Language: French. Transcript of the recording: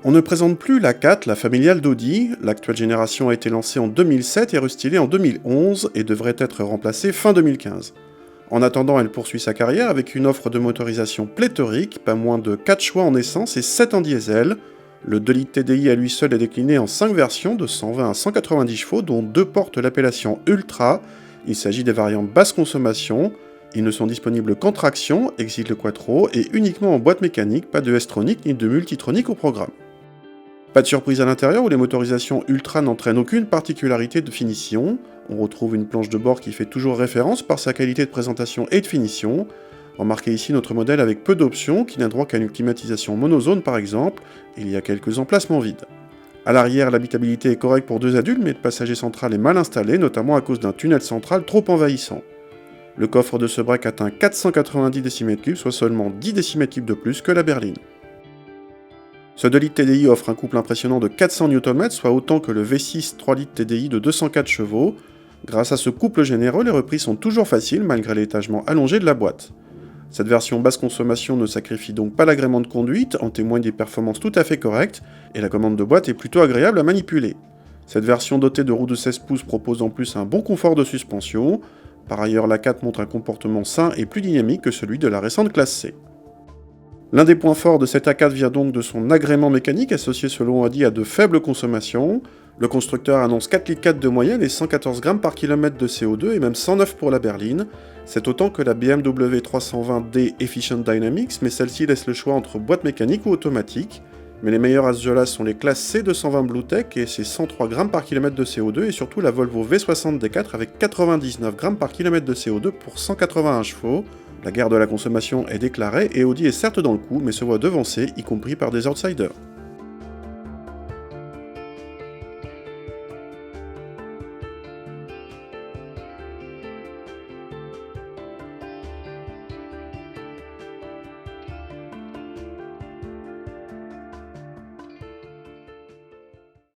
On ne présente plus l'A4, la familiale d'Audi. L'actuelle génération a été lancée en 2007 et restylée en 2011 et devrait être remplacée fin 2015. En attendant, elle poursuit sa carrière avec une offre de motorisation pléthorique, pas moins de 4 choix en essence et 7 en diesel. Le 2 litres TDI à lui seul est décliné en 5 versions de 120 à 190 chevaux, dont 2 portent l'appellation Ultra. Il s'agit des variantes basse consommation. Ils ne sont disponibles qu'en traction, exit le Quattro, et uniquement en boîte mécanique, pas de S-Tronic ni de Multitronic au programme. Pas de surprise à l'intérieur où les motorisations Ultra n'entraînent aucune particularité de finition. On retrouve une planche de bord qui fait toujours référence par sa qualité de présentation et de finition. Remarquez ici notre modèle avec peu d'options, qui n'a droit qu'à une climatisation monozone par exemple, et il y a quelques emplacements vides. À l'arrière, l'habitabilité est correcte pour 2 adultes, mais le passager central est mal installé, notamment à cause d'un tunnel central trop envahissant. Le coffre de ce break atteint 490 décimètres cubes, soit seulement 10 décimètres cubes de plus que la berline. Ce 2 litres TDI offre un couple impressionnant de 400 Nm, soit autant que le V6 3 litres TDI de 204 chevaux. Grâce à ce couple généreux, les reprises sont toujours faciles malgré l'étagement allongé de la boîte. Cette version basse consommation ne sacrifie donc pas l'agrément de conduite, en témoignent des performances tout à fait correctes, et la commande de boîte est plutôt agréable à manipuler. Cette version dotée de roues de 16 pouces propose en plus un bon confort de suspension. Par ailleurs, l'A4 montre un comportement sain et plus dynamique que celui de la récente classe C. L'un des points forts de cette A4 vient donc de son agrément mécanique associé selon Audi à de faibles consommations. Le constructeur annonce 4,4 litres de moyenne et 114 grammes par kilomètre de CO2 et même 109 pour la berline. C'est autant que la BMW 320d Efficient Dynamics, mais celle-ci laisse le choix entre boîte mécanique ou automatique. Mais les meilleurs à ce jeu-là sont les classes C 220 Bluetech et ses 103 grammes par kilomètre de CO2 et surtout la Volvo V60 D4 avec 99 grammes par kilomètre de CO2 pour 181 chevaux. La guerre de la consommation est déclarée et Audi est certes dans le coup, mais se voit devancé, y compris par des outsiders.